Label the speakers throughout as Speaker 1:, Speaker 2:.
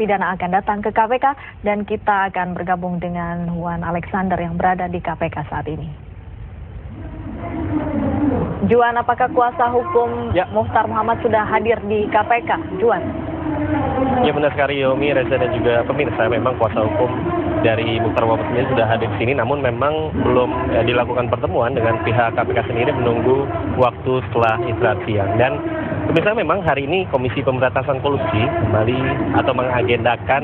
Speaker 1: narapidana akan datang ke KPK dan kita akan bergabung dengan Juan Alexander yang berada di KPK saat ini. Juan, apakah kuasa hukum Muchtar Muhammad sudah hadir di KPK? Juan.
Speaker 2: Ya benar sekali Yomi, Reza dan juga pemirsa, memang kuasa hukum dari Muchtar Muhammad sendiri sudah hadir di sini, namun memang belum dilakukan pertemuan dengan pihak KPK sendiri menunggu waktu setelah istirahat siang. Dan pemirsa, memang hari ini Komisi Pemberantasan Korupsi kembali atau mengagendakan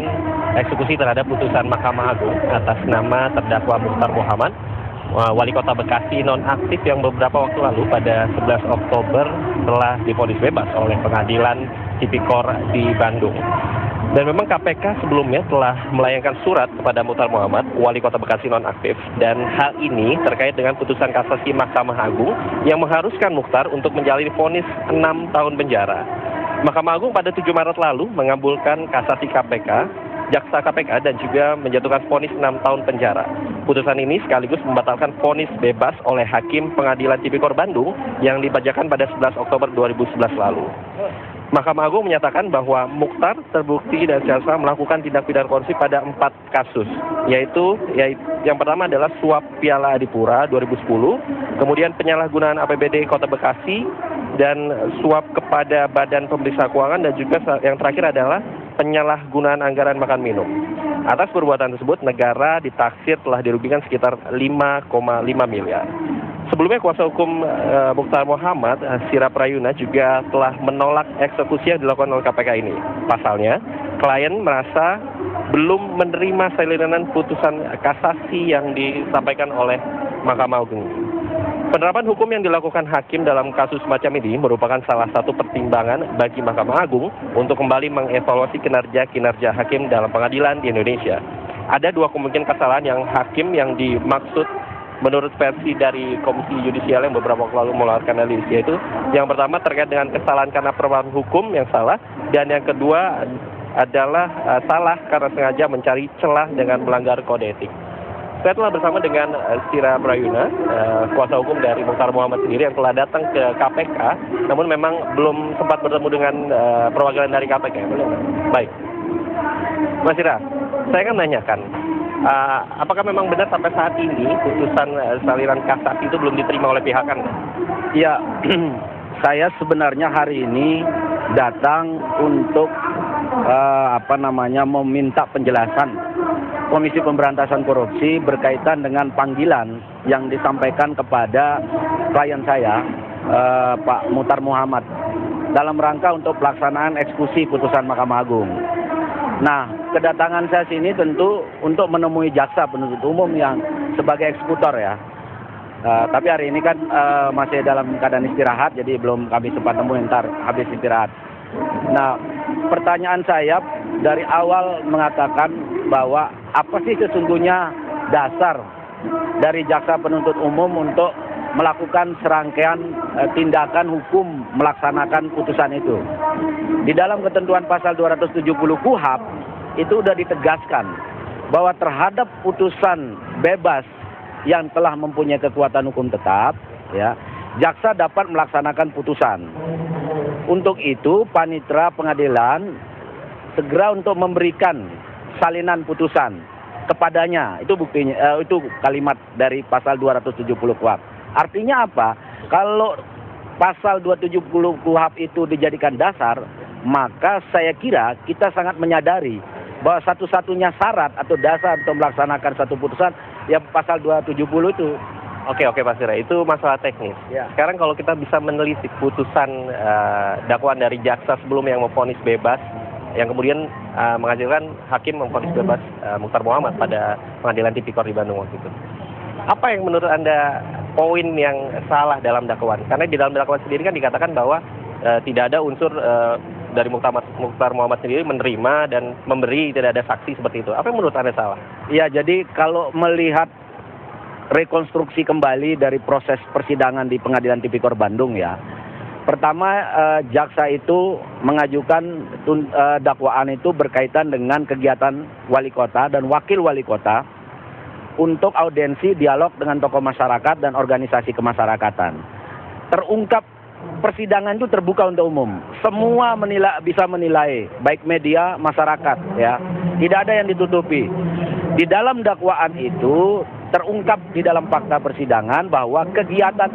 Speaker 2: eksekusi terhadap putusan Mahkamah Agung atas nama terdakwa Muchtar Muhammad, Wali Kota Bekasi nonaktif yang beberapa waktu lalu pada 11 Oktober telah divonis bebas oleh Pengadilan Tipikor di Bandung. Dan memang KPK sebelumnya telah melayangkan surat kepada Muchtar Muhammad, Wali Kota Bekasi nonaktif, dan hal ini terkait dengan putusan kasasi Mahkamah Agung yang mengharuskan Muchtar untuk menjalani vonis 6 tahun penjara. Mahkamah Agung pada 7 Maret lalu mengabulkan kasasi KPK, jaksa KPK, dan juga menjatuhkan vonis 6 tahun penjara. Putusan ini sekaligus membatalkan vonis bebas oleh Hakim Pengadilan Tipikor Bandung yang dibacakan pada 11 Oktober 2011 lalu. Mahkamah Agung menyatakan bahwa Muchtar terbukti dan secara melakukan tindak pidana korupsi pada 4 kasus, yaitu yang pertama adalah suap Piala Adipura 2010, kemudian penyalahgunaan APBD Kota Bekasi, dan suap kepada Badan Pemeriksa Keuangan, dan juga yang terakhir adalah penyalahgunaan anggaran makan minum. Atas perbuatan tersebut, negara ditaksir telah dirugikan sekitar 5,5 miliar. Sebelumnya kuasa hukum Muchtar Muhammad, Sira Prayuna, juga telah menolak eksekusi yang dilakukan oleh KPK ini. Pasalnya, klien merasa belum menerima salinan putusan kasasi yang disampaikan oleh Mahkamah Agung. Penerapan hukum yang dilakukan hakim dalam kasus semacam ini merupakan salah satu pertimbangan bagi Mahkamah Agung untuk kembali mengevaluasi kinerja hakim dalam pengadilan di Indonesia. Ada 2 kemungkinan kesalahan yang hakim yang dimaksud menurut versi dari Komisi Yudisial yang beberapa waktu lalu mengeluarkan analisis, yaitu yang pertama terkait dengan kesalahan karena penerapan hukum yang salah, dan yang kedua adalah salah karena sengaja mencari celah dengan melanggar kode etik. Saya telah bersama dengan Sira Prayuna, kuasa hukum dari Muchtar Muhammad sendiri yang telah datang ke KPK, namun memang belum sempat bertemu dengan perwakilan dari KPK. Baik, Mas Sira, saya akan menanyakan, apakah memang benar sampai saat ini putusan salinan kasasi itu belum diterima oleh pihak Anda?
Speaker 3: Ya, saya sebenarnya hari ini datang untuk meminta penjelasan Komisi Pemberantasan Korupsi berkaitan dengan panggilan yang disampaikan kepada klien saya, Pak Muchtar Muhammad, dalam rangka untuk pelaksanaan eksekusi putusan Mahkamah Agung. Nah, kedatangan saya sini tentu untuk menemui jaksa penuntut umum yang sebagai eksekutor ya. Tapi hari ini kan masih dalam keadaan istirahat, jadi belum kami sempat temui, ntar habis istirahat. Nah, pertanyaan saya dari awal mengatakan bahwa apa sih sesungguhnya dasar dari jaksa penuntut umum untuk melakukan serangkaian tindakan hukum melaksanakan putusan itu. Di dalam ketentuan pasal 270 KUHP itu sudah ditegaskan bahwa terhadap putusan bebas yang telah mempunyai kekuatan hukum tetap, ya, jaksa dapat melaksanakan putusan. Untuk itu, panitera pengadilan segera untuk memberikan salinan putusan kepadanya. Itu buktinya, itu kalimat dari pasal 270 KUHP. Artinya apa? Kalau pasal 270 KUHP itu dijadikan dasar, maka saya kira kita sangat menyadari bahwa satu-satunya syarat atau dasar untuk melaksanakan satu putusan ya pasal 270 itu.
Speaker 2: Oke Pak Sira, itu masalah teknis. Ya. Sekarang kalau kita bisa menelisik putusan dakwaan dari jaksa sebelum yang memvonis bebas, yang kemudian menghasilkan hakim memvonis bebas Muchtar Muhammad pada Pengadilan Tipikor di Bandung waktu itu. Apa yang menurut Anda poin yang salah dalam dakwaan? Karena di dalam dakwaan sendiri kan dikatakan bahwa tidak ada unsur dari Muchtar Muhammad sendiri menerima dan memberi, tidak ada saksi seperti itu. Apa yang menurut Anda salah?
Speaker 3: Ya, jadi kalau melihat rekonstruksi kembali dari proses persidangan di Pengadilan Tipikor Bandung ya. Pertama, jaksa itu mengajukan dakwaan itu berkaitan dengan kegiatan wali kota dan wakil wali kota untuk audiensi dialog dengan tokoh masyarakat dan organisasi kemasyarakatan. Terungkap persidangan itu terbuka untuk umum. Semua bisa menilai, baik media, masyarakat, ya. Tidak ada yang ditutupi. Di dalam dakwaan itu terungkap di dalam fakta persidangan bahwa kegiatan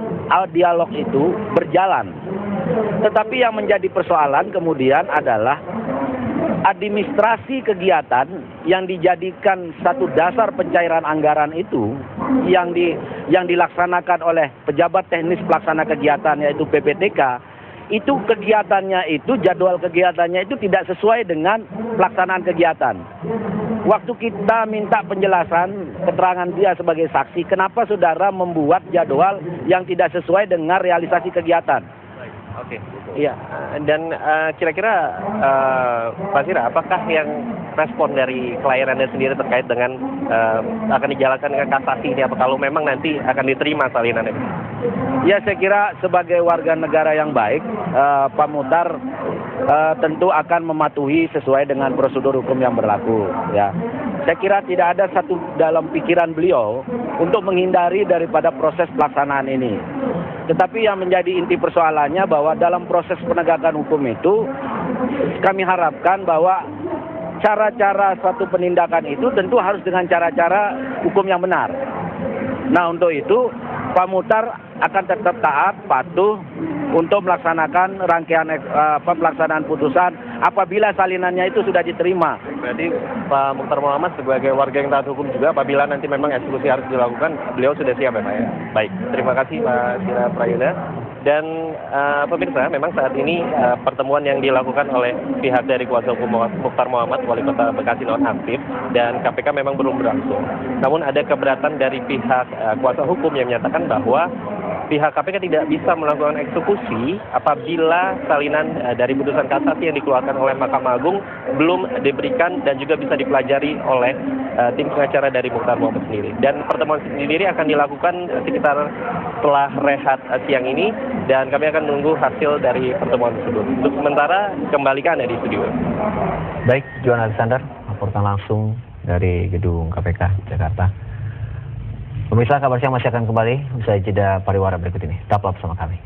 Speaker 3: dialog itu berjalan. Tetapi yang menjadi persoalan kemudian adalah administrasi kegiatan yang dijadikan satu dasar pencairan anggaran itu yang dilaksanakan oleh pejabat teknis pelaksana kegiatan yaitu PPTK, itu kegiatannya itu, jadwal kegiatannya itu tidak sesuai dengan pelaksanaan kegiatan. Waktu kita minta penjelasan keterangan dia sebagai saksi, kenapa saudara membuat jadwal yang tidak sesuai dengan realisasi kegiatan?
Speaker 2: Oke.
Speaker 3: Iya.
Speaker 2: Dan kira-kira Pak Sira, apakah yang respon dari klien Anda sendiri terkait dengan akan dijalankan ke kasasi ini? Apa kalau memang nanti akan diterima salinan ini?
Speaker 3: Ya, saya kira sebagai warga negara yang baik, Pak Muhtar tentu akan mematuhi sesuai dengan prosedur hukum yang berlaku. Ya, saya kira tidak ada satu dalam pikiran beliau untuk menghindari daripada proses pelaksanaan ini. Tetapi yang menjadi inti persoalannya bahwa dalam proses penegakan hukum itu kami harapkan bahwa cara-cara suatu penindakan itu tentu harus dengan cara-cara hukum yang benar. Nah, untuk itu Pak Muhtar akan tetap taat, patuh untuk melaksanakan rangkaian pelaksanaan putusan apabila salinannya itu sudah diterima.
Speaker 2: Berarti Pak Muchtar Muhammad sebagai warga yang taat hukum juga apabila nanti memang eksekusi harus dilakukan, beliau sudah siap ya Pak ya? Baik, terima kasih Pak Sira Prayudha. Dan pemirsa, memang saat ini pertemuan yang dilakukan oleh pihak dari kuasa hukum Muchtar Muhammad, Wali Kota Bekasi nonaktif, dan KPK memang belum berlangsung. Namun ada keberatan dari pihak kuasa hukum yang menyatakan bahwa pihak KPK tidak bisa melakukan eksekusi apabila salinan dari putusan kasasi yang dikeluarkan oleh Mahkamah Agung belum diberikan dan juga bisa dipelajari oleh tim pengacara dari Muchtar Muhammad sendiri. Dan pertemuan sendiri akan dilakukan sekitar setelah rehat siang ini, dan kami akan menunggu hasil dari pertemuan tersebut. Untuk sementara, kembali ke Anda di studio.
Speaker 4: Baik, Johan Alexander, laporkan langsung dari gedung KPK Jakarta. Pemirsa, kabar siang masih akan kembali usai jeda pariwara berikut ini. Tetaplah bersama kami.